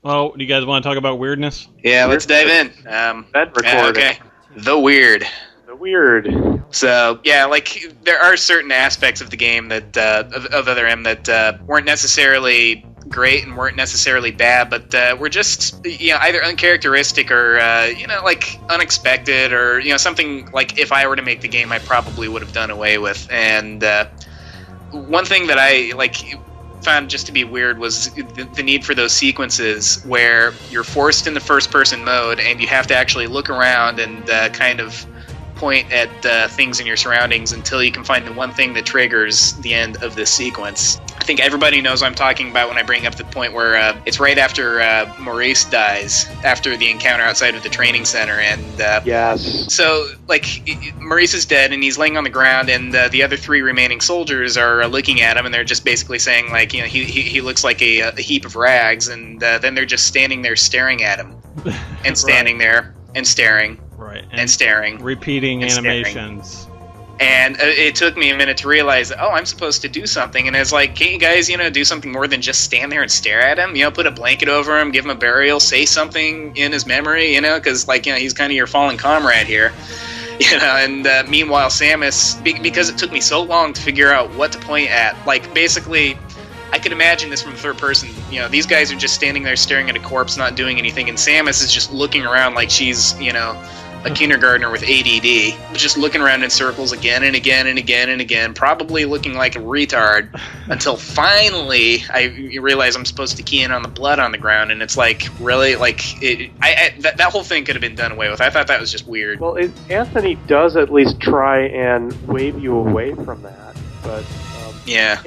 Oh, do you guys want to talk about weirdness? Yeah, let's dive in. Bed recording. Okay. The weird. The weird. So, yeah, like, there are certain aspects of the game that, of Other M that, weren't necessarily great and weren't necessarily bad, but, were just, either uncharacteristic or, like, unexpected or, something, like, if I were to make the game, I probably would have done away with. And, one thing that I, found just to be weird was the need for those sequences where you're forced into first-person mode and you have to actually look around and kind of point at things in your surroundings until you can find the one thing that triggers the end of this sequence. I think everybody knows what I'm talking about when I bring up the point where it's right after Maurice dies, after the encounter outside of the training center, and Yes. so, Maurice is dead, and he's laying on the ground, and the other three remaining soldiers are looking at him, and they're just basically saying, he looks like a heap of rags, and then they're just standing there staring at him, and standing there, and staring, Right. and staring, Repeating and staring. animations. And it took me a minute to realize, I'm supposed to do something. And it's like, can't you guys, do something more than just stand there and stare at him? Put a blanket over him, give him a burial, say something in his memory, because, he's kind of your fallen comrade here. And meanwhile, Samus, because it took me so long to figure out what to point at, basically, I could imagine this from third person. These guys are just standing there staring at a corpse, not doing anything, and Samus is just looking around like she's, a kindergartner with ADD, just looking around in circles again and again and again and again, probably looking like a retard, until finally I realize I'm supposed to key in on the blood on the ground, and it's like, really? That whole thing could have been done away with. I thought that was just weird. Well, Anthony does at least try and wave you away from that, but Yeah.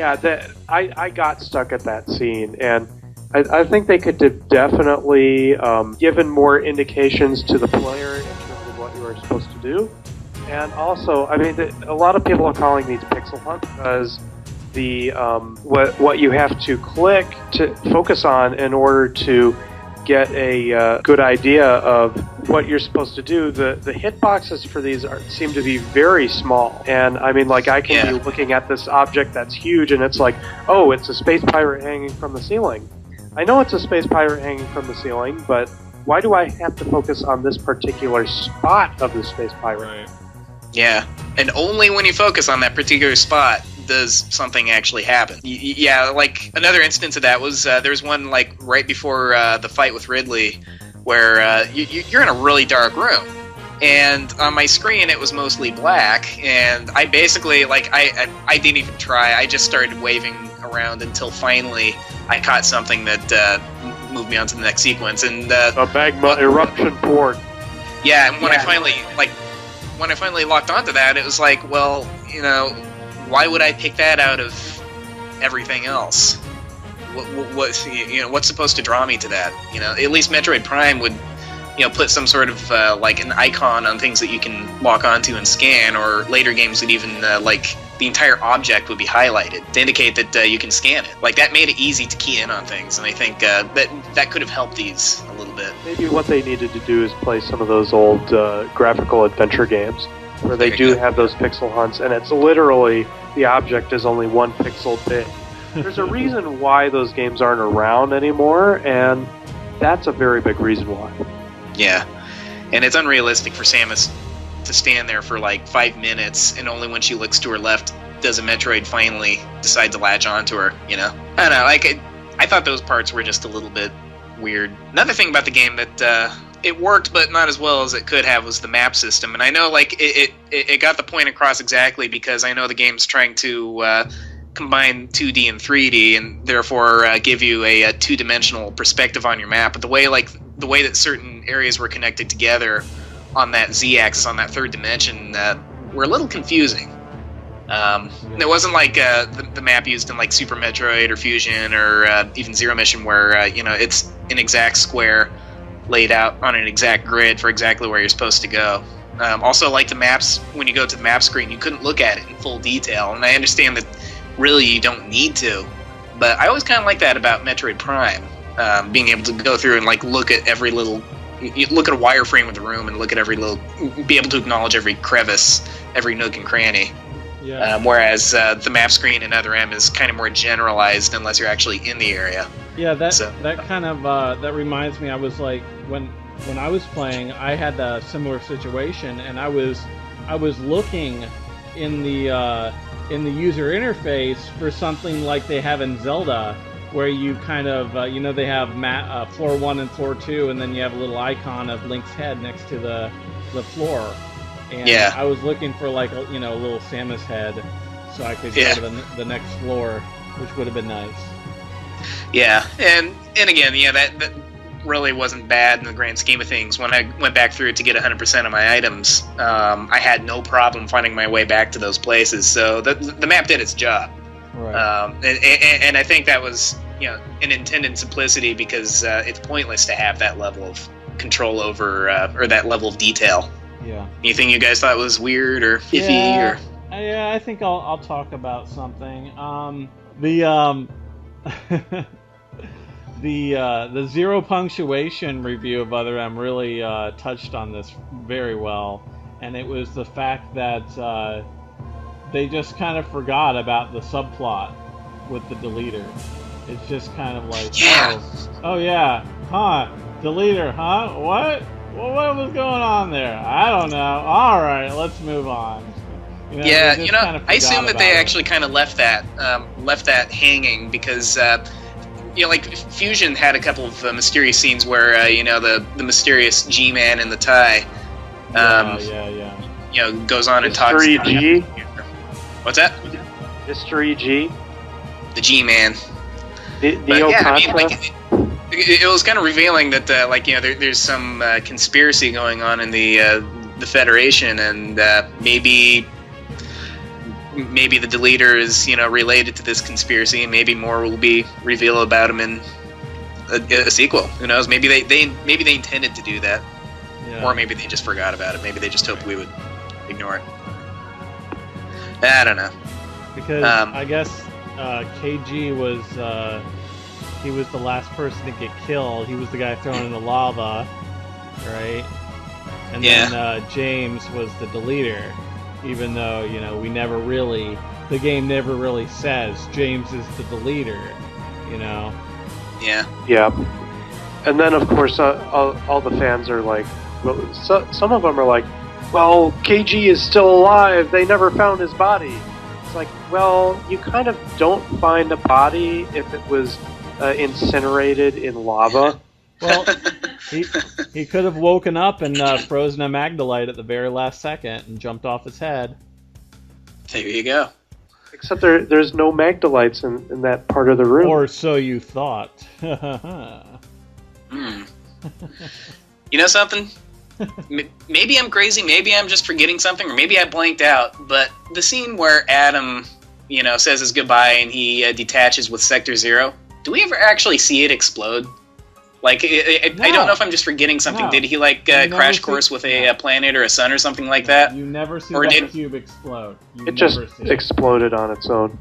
I got stuck at that scene, and I think they could have definitely given more indications to the player in terms of what you are supposed to do. And also, a lot of people are calling these pixel hunts because the what you have to click to focus on in order to get a good idea of what you're supposed to do. The hitboxes for these seem to be very small, and I can be looking at this object that's huge, and it's like, oh, it's a space pirate hanging from the ceiling. I know it's a space pirate hanging from the ceiling, but why do I have to focus on this particular spot of the space pirate? Right. Yeah, and only when you focus on that particular spot does something actually happen. Another instance of that was there's one right before the fight with Ridley, where you're in a really dark room, and on my screen it was mostly black, and I basically I didn't even try. I just started waving around until finally I caught something that moved me on to the next sequence, and a magma eruption port. Yeah, and when I finally locked onto that, it was like, well, why would I pick that out of everything else? What's supposed to draw me to that? At least Metroid Prime would, put some sort of an icon on things that you can lock onto and scan, or later games would even the entire object would be highlighted to indicate that you can scan it. That made it easy to key in on things, and I think that could have helped these a little bit. Maybe what they needed to do is play some of those old graphical adventure games where they do have those pixel hunts, and it's literally the object is only 1 pixel big. There's a reason why those games aren't around anymore, and that's a very big reason why. Yeah, and it's unrealistic for Samus to stand there for 5 minutes, and only when she looks to her left does a Metroid finally decide to latch onto her, I don't know, I thought those parts were just a little bit weird. Another thing about the game that it worked but not as well as it could have was the map system, and I know it got the point across exactly because I know the game's trying to combine 2D and 3D, and therefore give you a two-dimensional perspective on your map, but the way that certain areas were connected together on that Z-axis, on that third dimension, were a little confusing. It wasn't like the map used in Super Metroid or Fusion or even Zero Mission, where it's an exact square laid out on an exact grid for exactly where you're supposed to go. Also, the maps, when you go to the map screen, you couldn't look at it in full detail, and I understand that really you don't need to, but I always kind of like that about Metroid Prime, being able to go through and look at every little. You look at a wireframe of the room and look at every little, be able to acknowledge every crevice, every nook and cranny. Yeah. Whereas the map screen in Other M is kind of more generalized unless you're actually in the area. Yeah, that So that kind of that reminds me. I was like when I was playing, I had a similar situation, and I was looking in the user interface for something like they have in Zelda, where you kind of they have floor 1 and floor 2, and then you have a little icon of Link's head next to the floor. And Yeah. I was looking for like a little Samus head, so I could Yeah. go to the next floor, which would have been nice. yeah, and again, yeah, that really wasn't bad in the grand scheme of things. When I went back through it to get 100% of my items, I had no problem finding my way back to those places. So the map did its job. Right. And I think that was an intended simplicity, because it's pointless to have that level of control over or that level of detail. Yeah. Anything you guys thought was weird or iffy? Yeah, Or yeah, I think I'll talk about something. The the zero punctuation review of Other M really touched on this very well, and it was the fact that they just kind of forgot about the subplot with the deleter. It's just kind of like, Yeah. oh yeah, huh? Deleter, huh? What? Well, what was going on there? I don't know. All right, let's move on. Yeah, they just kind of I assume forgot that they about it. actually kind of left that hanging, because like Fusion had a couple of mysterious scenes where the mysterious G-Man in the tie, Yeah. goes on and talks. Mystery G? What's that? Mystery G? The G-Man. But Neo yeah, I mean, Contra? like, it was kind of revealing that there's some conspiracy going on in the Federation, and maybe the deleter is related to this conspiracy, and maybe more will be revealed about him in a sequel. Who knows? Maybe they intended to do that, Yeah. or maybe they just forgot about it. Maybe they just hoped we would ignore it. I don't know. Because I guess KG was he was the last person to get killed. He was the guy thrown in the lava, right? And Yeah. then James was the deleter, even though the game never really says James is the deleter, Yeah. Yeah. And then, of course, all the fans are like, well, some of them are like, well, KG is still alive. They never found his body. It's like, well, you kind of don't find a body if it was incinerated in lava. Well, he could have woken up and frozen a Magdalite at the very last second and jumped off his head. There you go. Except there's no Magdalites in that part of the room. Or so you thought. You know something? Maybe I'm crazy, maybe I'm just forgetting something, or maybe I blanked out, but the scene where Adam, says his goodbye and he detaches with Sector Zero, do we ever actually see it explode? Like, I don't know if I'm just forgetting something. No. Did he, never crash see- course with a planet or a sun or something like that? You never see Or that did- cube explode. You It just never see exploded on its own.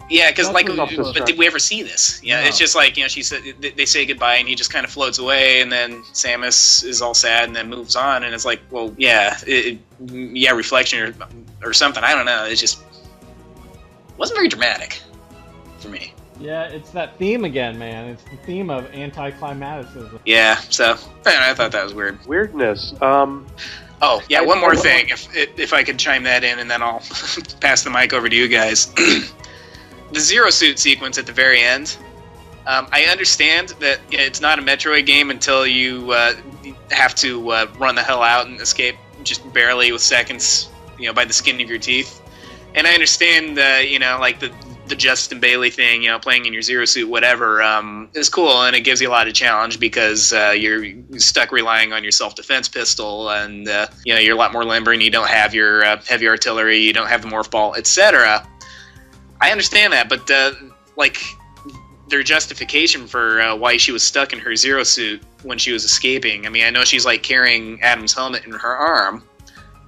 Yeah, because, Nothing but did we ever see this? Yeah, No. It's just like, she said, they say goodbye and he just kind of floats away, and then Samus is all sad and then moves on, and it's like, well, yeah, reflection or something. I don't know. It just wasn't very dramatic for me. Yeah, it's that theme again, man. It's the theme of anticlimaticism. Yeah, so I thought that was weird. Weirdness. Oh, yeah, I- one more I- thing, if I could chime that in, and then I'll pass the mic over to you guys. The Zero Suit sequence at the very end, I understand that it's not a Metroid game until you have to run the hell out and escape just barely with seconds, by the skin of your teeth. And I understand, the Justin Bailey thing, playing in your Zero Suit, whatever, is cool, and it gives you a lot of challenge because you're stuck relying on your self-defense pistol, and you're a lot more limber, and you don't have your heavy artillery, you don't have the morph ball, etc. I understand that, but their justification for why she was stuck in her Zero Suit when she was escaping. I mean, I know she's carrying Adam's helmet in her arm,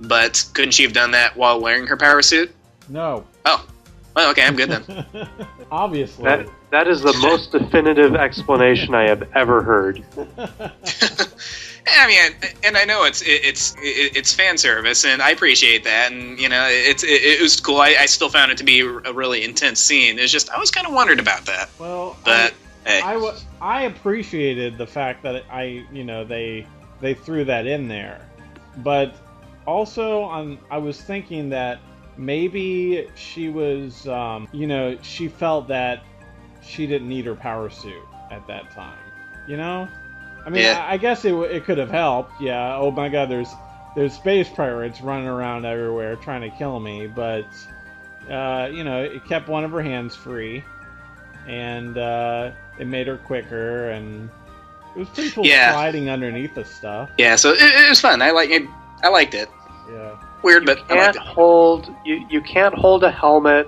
but couldn't she have done that while wearing her power suit? No. Oh, well, okay, I'm good then. Obviously. That is the most definitive explanation I have ever heard. I mean, and I know it's fan service, and I appreciate that, and it was cool. I still found it to be a really intense scene. It's just I was kind of wondered about that. Well, But Hey. I appreciated the fact that they threw that in there, but also I was thinking that maybe she was she felt that she didn't need her power suit at that time. I mean, Yeah. I guess it could have helped. Yeah. Oh my God, there's space pirates running around everywhere trying to kill me, but it kept one of her hands free, and it made her quicker, and it was pretty cool sliding underneath the stuff. Yeah, so it was fun. I liked it. Yeah. Weird, but I liked it. You can't hold a helmet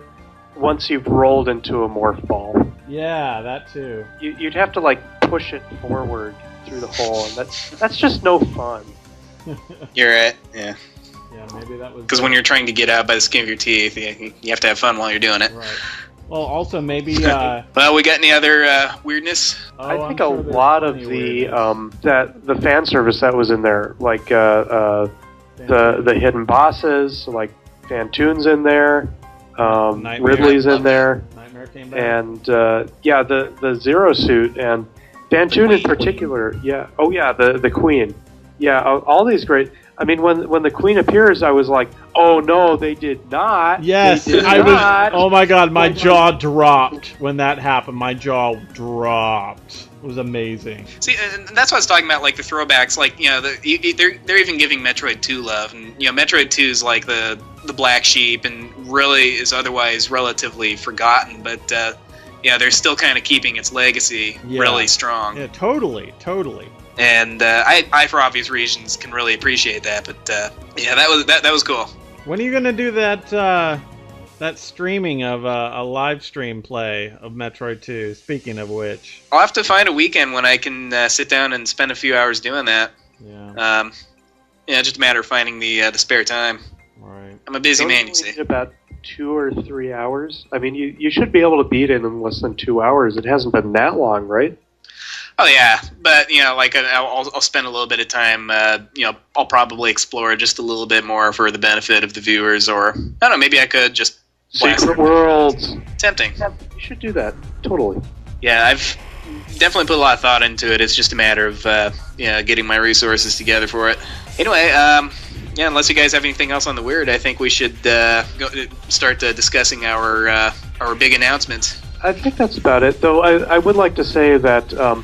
once you've rolled into a morph ball. Yeah, that too. You'd have to like push it forward through the hole, and that's just no fun. You're right. Yeah. Yeah, maybe that was. Because when you're trying to get out by the skin of your teeth, you have to have fun while you're doing it. Right. Well, also maybe. Well, we got any other weirdness? I think a lot of the the fan service that was in there, like the hidden bosses, like Fantoon's in there, Ridley's in there, Nightmare came back. and the Zero Suit and Fantoon in particular. Yeah. Oh yeah, the Queen. Yeah, all these great. I mean, when the Queen appears, I was like, "Oh no, they did not." Yes, they did I not. was. Oh my God, my jaw dropped when that happened. My jaw dropped. It was amazing. See, and that's what I was talking about, like the throwbacks. Like they're even giving Metroid 2 love, and Metroid 2 is like the black sheep, and really is otherwise relatively forgotten. But they're still kind of keeping its legacy really strong. Yeah, totally. And I, for obvious reasons, can really appreciate that. But that was cool. When are you gonna do that streaming of a live stream play of Metroid 2? Speaking of which, I'll have to find a weekend when I can sit down and spend a few hours doing that. Yeah. Just a matter of finding the spare time. Right. I'm a busy man, you Only see. need about 2 or 3 hours. I mean, you should be able to beat it in less than 2 hours. It hasn't been that long, right? Oh yeah, but I'll spend a little bit of time. I'll probably explore just a little bit more for the benefit of the viewers, or I don't know. Maybe I could just blast Secret it. Worlds. Tempting. Yeah, you should do that. Totally. Yeah, I've definitely put a lot of thought into it. It's just a matter of getting my resources together for it. Anyway, unless you guys have anything else on the weird, I think we should start discussing our big announcement. I think that's about it. Though I would like to say that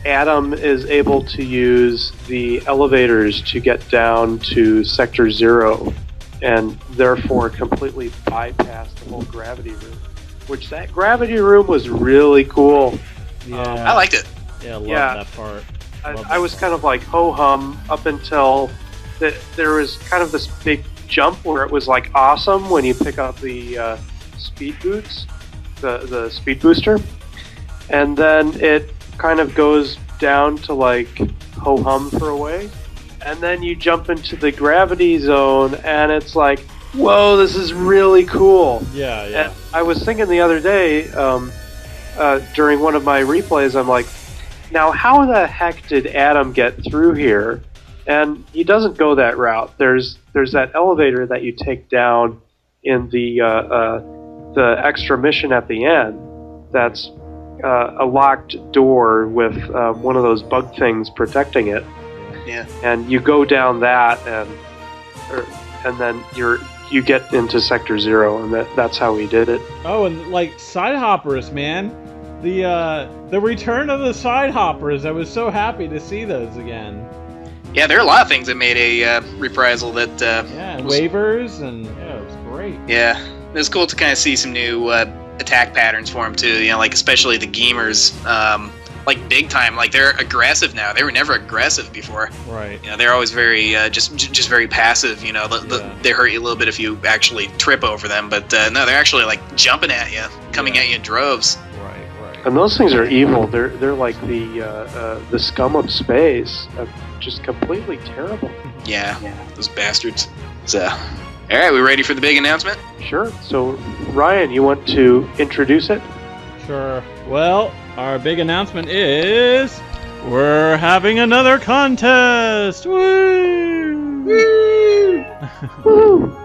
Adam is able to use the elevators to get down to Sector 0, and therefore completely bypass the whole gravity room. Which that gravity room was really cool. Yeah. I liked it. Yeah, I love that part. I was kind of like ho-hum up until there was kind of this big jump where it was like awesome when you pick up the speed boots, the speed booster, and then it kind of goes down to like ho-hum for a way, and then you jump into the gravity zone and it's like, whoa, this is really cool. Yeah. And I was thinking the other day during one of my replays, I'm like, now how the heck did Adam get through here? And he doesn't go that route. There's that elevator that you take down in the extra mission at the end. That's a locked door with one of those bug things protecting it. Yeah. And you go down that, and then you get into Sector 0, and that's how he did it. Oh, and like side hoppers, man. The return of the side hoppers. I was so happy to see those again. Yeah, there are a lot of things that made a reprisal that. And waivers, and it was great. Yeah, it was cool to kind of see some new attack patterns for them too. Like especially the gamers, like big time. Like they're aggressive now. They were never aggressive before. Right. They're always very just very passive. They hurt you a little bit if you actually trip over them. But no, they're actually like jumping at you, coming at you in droves. Right. And those things are evil. They're like the scum of space. Just completely terrible. Yeah, those bastards. So, all right, we ready for the big announcement? Sure. So, Ryan, you want to introduce it? Sure. Well, our big announcement is we're having another contest. Woo! Woo!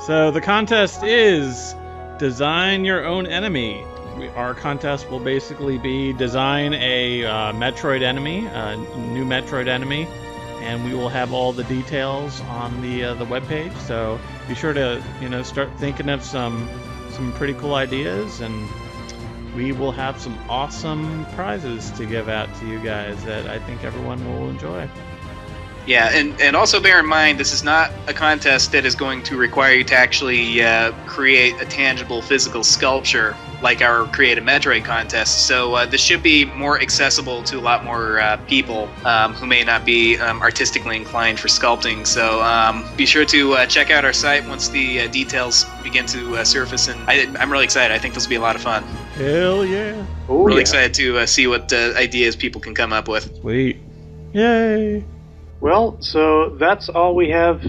So the contest is design your own enemy. our contest will basically be design a Metroid enemy, a new Metroid enemy, and we will have all the details on the webpage. So be sure to start thinking of some pretty cool ideas, and we will have some awesome prizes to give out to you guys that I think everyone will enjoy. Yeah, and also bear in mind, this is not a contest that is going to require you to actually create a tangible physical sculpture like our Create a Metroid contest. So this should be more accessible to a lot more people who may not be artistically inclined for sculpting. So be sure to check out our site once the details begin to surface. And I'm really excited. I think this will be a lot of fun. Hell yeah. Really excited to see what ideas people can come up with. Sweet. Yay. Well, so that's all we have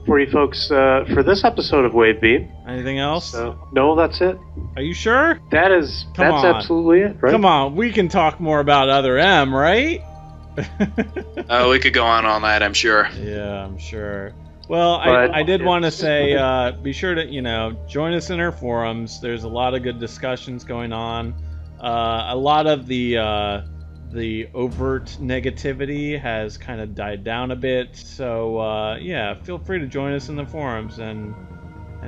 for you folks for this episode of Wave B. Anything else? No, that's it. Are you sure? That's absolutely it, right? Come on, we can talk more about Other M, right? Oh, we could go on all night, I'm sure. Yeah, I'm sure. Well, I did want to say, be sure to, join us in our forums. There's a lot of good discussions going on. A lot of the overt negativity has kind of died down a bit. So, yeah, feel free to join us in the forums and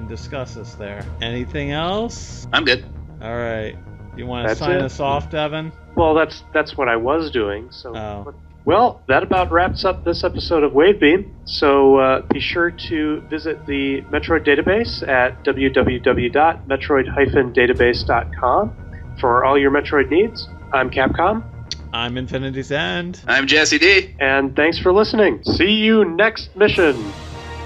discuss us there. Anything else? I'm good. All right. You want to sign us off, Devin? Well, that's what I was doing. So. Oh. Well, that about wraps up this episode of Wavebeam. So be sure to visit the Metroid database at www.metroid-database.com for all your Metroid needs. I'm Capcom. I'm Infinity's End. I'm Jesse D. And thanks for listening. See you next mission.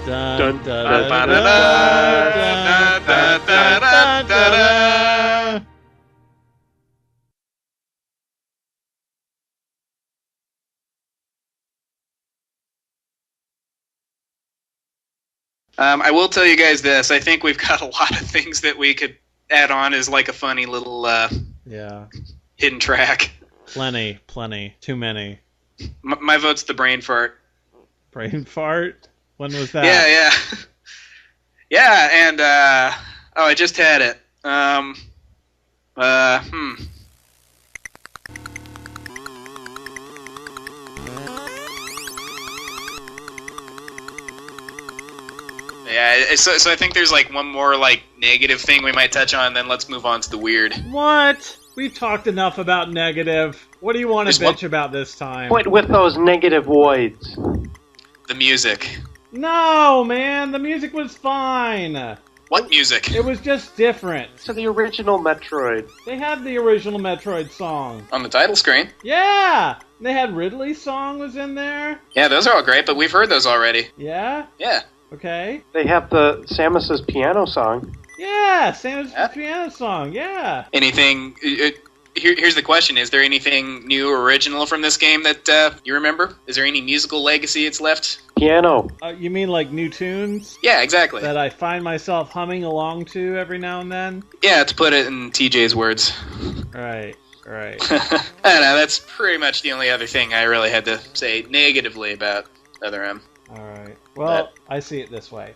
Dun, dun, dun, dun, dun, dun, dun, dun, dun. I will tell you guys this. I think we've got a lot of things that we could add on as like a funny little hidden track. Plenty. Too many. My vote's the brain fart. Brain fart? When was that? Yeah. Yeah, and I just had it. Yeah, so I think there's like one more like negative thing we might touch on, then let's move on to the weird. What? We've talked enough about negative. What do you want to bitch about this time? Quit with those negative voids. The music. No, man, the music was fine. What music? It was just different. To the original Metroid. They had the original Metroid song. On the title screen? Yeah! They had Ridley's song was in there. Yeah, those are all great, but we've heard those already. Yeah? Yeah. Okay. They have the Samus's piano song. Yeah, Samus's piano song, yeah. Anything... Here's the question. Is there anything new or original from this game that you remember? Is there any musical legacy it's left? Piano. You mean like new tunes? Yeah, exactly. That I find myself humming along to every now and then? Yeah, to put it in TJ's words. Right. I don't know, that's pretty much the only other thing I really had to say negatively about Other M. Alright. Well, I see it this way.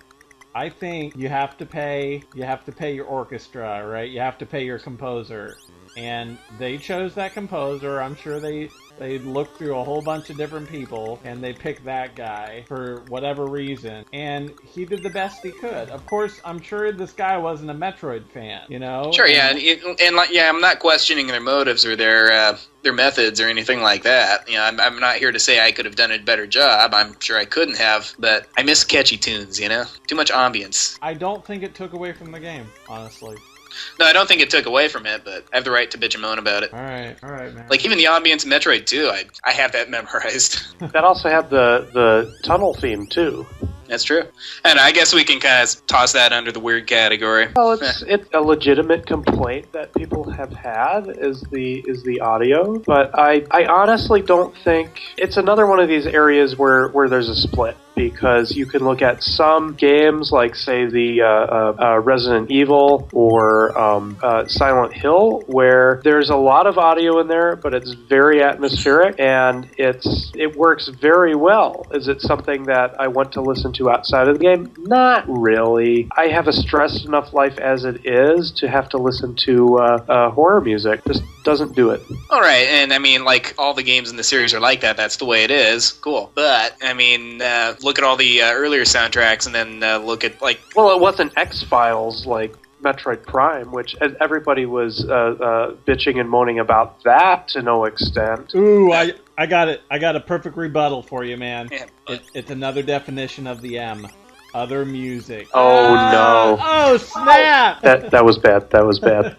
I think you have to pay your orchestra, right? You have to pay your composer. And they chose that composer. I'm sure they looked through a whole bunch of different people, and they picked that guy for whatever reason. And he did the best he could. Of course, I'm sure this guy wasn't a Metroid fan, you know? Sure, yeah. And I'm not questioning their motives or their methods or anything like that. You know, I'm not here to say I could have done a better job. I'm sure I couldn't have. But I miss catchy tunes, you know? Too much ambience. I don't think it took away from the game, honestly. No, I don't think it took away from it, but I have the right to bitch and moan about it. All right, man. Like, even the ambience in Metroid 2, I have that memorized. That also had the tunnel theme, too. That's true. And I guess we can kind of toss that under the weird category. Well, it's a legitimate complaint that people have had is the audio, but I honestly don't think... It's another one of these areas where there's a split. because you can look at some games like, say, the Resident Evil or Silent Hill, where there's a lot of audio in there, but it's very atmospheric, and it works very well. Is it something that I want to listen to outside of the game? Not really. I have a stressed enough life as it is to have to listen to horror music. Just doesn't do it. All right, and I mean, like, all the games in the series are like that. That's the way it is. Cool. But, I mean, look at all the earlier soundtracks, and then look at, like... Well, it wasn't X-Files like Metroid Prime, which everybody was bitching and moaning about that to no extent. Ooh, I got it. I got a perfect rebuttal for you, man. Yeah, It's another definition of the M. Other music. Oh no! Oh snap! That was bad. That was bad.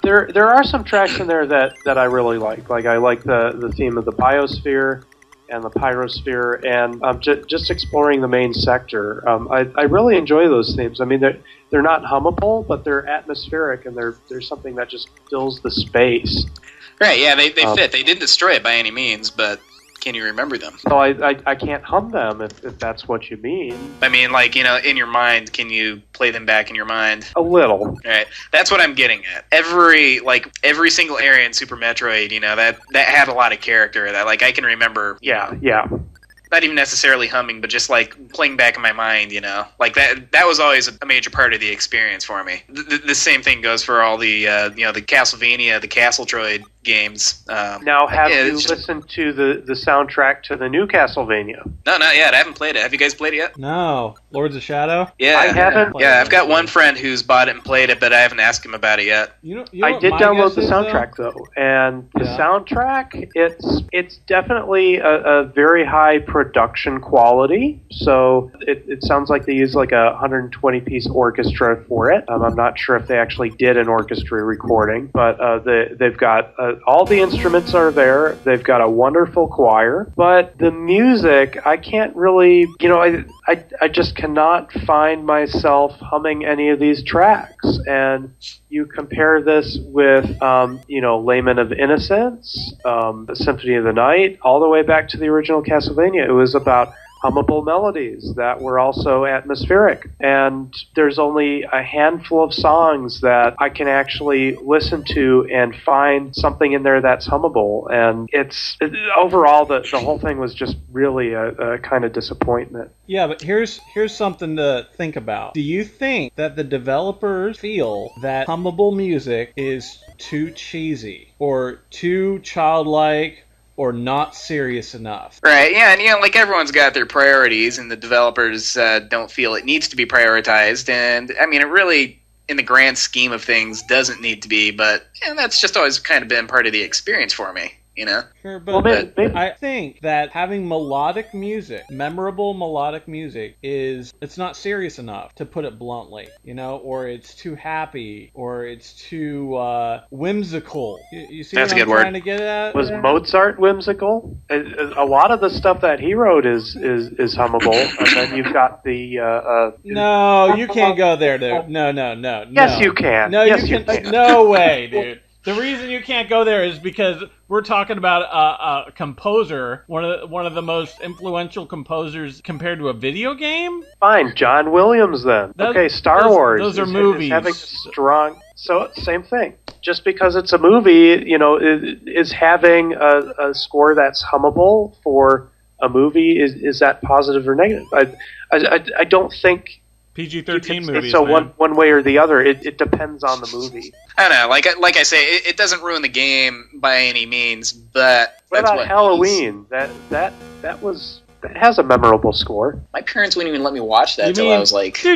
There are some tracks in there that I really like. Like I like the theme of the biosphere and the pyrosphere, and just exploring the main sector. I really enjoy those themes. I mean, they're not hummable, but they're atmospheric, and they're something that just fills the space. Right? Yeah, they fit. They didn't destroy it by any means, but. Can you remember them? So I can't hum them if that's what you mean. I mean, like, you know, in your mind, can you play them back in your mind? A little. All right, that's what I'm getting at. Every single area in Super Metroid, you know, that had a lot of character. That, like, I can remember. Yeah. Not even necessarily humming, but just like playing back in my mind, you know, like that was always a major part of the experience for me. The same thing goes for all the the Castlevania, the Castletroid games. Now, have you listened to the soundtrack to the new Castlevania? No, not yet. I haven't played it. Have you guys played it yet? No. Lords of Shadow? Yeah, I haven't. Yeah, I've got one friend who's bought it and played it, but I haven't asked him about it yet. You know I what did my download guess the is, soundtrack though, and the Yeah. soundtrack it's definitely a very high production quality. So it sounds like they use like a 120-piece orchestra for it. I'm not sure if they actually did an orchestra recording, but they've got all the instruments are there. They've got a wonderful choir, but the music I can't really, I just cannot find myself humming any of these tracks. And you compare this with, Layman of Innocence, Symphony of the Night, all the way back to the original Castlevania. It was about hummable melodies that were also atmospheric. And there's only a handful of songs that I can actually listen to and find something in there that's hummable. And overall, the whole thing was just really a kind of disappointment. Yeah, but here's something to think about. Do you think that the developers feel that hummable music is too cheesy or too childlike or not serious enough? Right, yeah, and like everyone's got their priorities, and the developers don't feel it needs to be prioritized, and I mean, it really, in the grand scheme of things, doesn't need to be, but that's just always kind of been part of the experience for me. Sure, but I think that having melodic music, memorable melodic music, it's not serious enough, to put it bluntly, or it's too happy, or it's too whimsical. You see That's what a I'm good word. trying to get at? Was Mozart whimsical? A lot of the stuff that he wrote is hummable, and then you've got the... No, you can't go there, dude. No. Yes, you can. No, yes, you can. No way, dude. The reason you can't go there is because we're talking about a composer, one of the most influential composers compared to a video game. Fine, John Williams then. Okay, Star Wars. Those are movies. Is having strong. So same thing. Just because it's a movie, is having a score that's hummable for a movie is that positive or negative? I don't think. PG-13 movies. So man. one way or the other, it depends on the movie. I don't know. Like I say, it doesn't ruin the game by any means, but What that's about Halloween? That has a memorable score. My parents wouldn't even let me watch that until I was like... Yeah,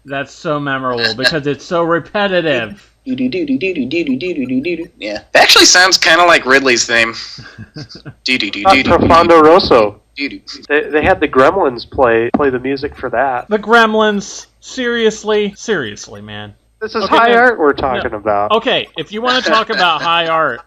that's so memorable because it's so repetitive. Yeah, that actually sounds kind of like Ridley's theme. Profondo Rosso. They had the Gremlins play the music for that. The Gremlins, seriously, man. This is high art we're talking about. Okay, if you want to talk about high art,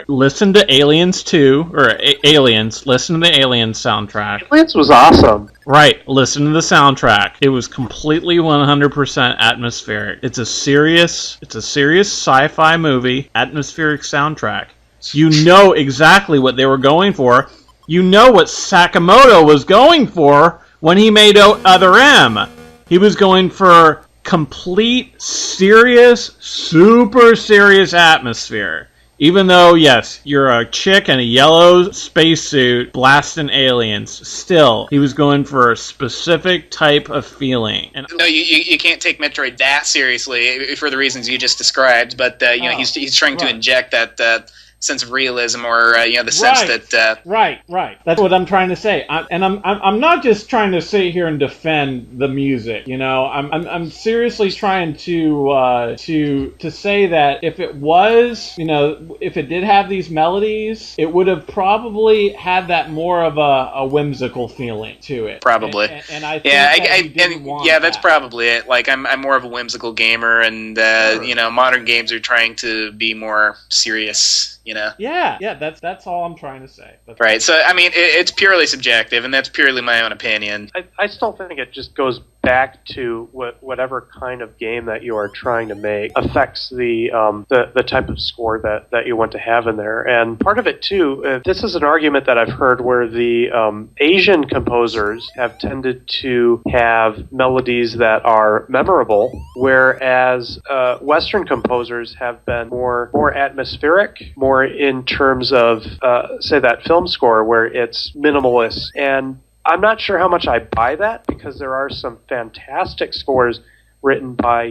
listen to Aliens 2, or Aliens, listen to the Aliens soundtrack. Aliens was awesome. Right, listen to the soundtrack. It was completely 100% atmospheric. It's a serious sci-fi movie, atmospheric soundtrack. So you know exactly what they were going for. You know what Sakamoto was going for when he made Other M. He was going for complete, serious, super serious atmosphere. Even though, yes, you're a chick in a yellow spacesuit blasting aliens, still, he was going for a specific type of feeling. And no, you can't take Metroid that seriously for the reasons you just described, but you know, he's trying to inject that sense of realism, or you know, the sense that right. That's what I'm trying to say. I'm not just trying to sit here and defend the music. You know, I'm seriously trying to say that if it was, you know, if it did have these melodies, it would have probably had that more of a whimsical feeling to it. Probably. And I think that's probably it. Like I'm more of a whimsical gamer, and you know, modern games are trying to be more serious. You know. Yeah. That's all I'm trying to say. Right. So I mean, it's purely subjective, and that's purely my own opinion. I still think it just goes back to whatever kind of game that you are trying to make affects the type of score that you want to have in there. And part of it too, this is an argument that I've heard where the Asian composers have tended to have melodies that are memorable, whereas Western composers have been more atmospheric, more in terms of, say, that film score where it's minimalist. And I'm not sure how much I buy that, because there are some fantastic scores written by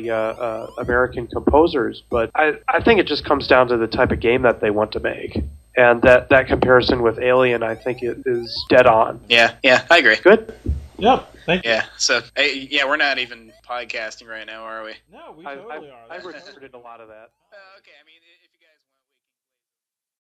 American composers, but I think it just comes down to the type of game that they want to make. And that comparison with Alien, I think, it is dead on. Yeah, I agree. Good? Yep, thank you. Yeah, so, we're not even podcasting right now, are we? No, we totally are. I recorded a lot of that. Okay, I mean...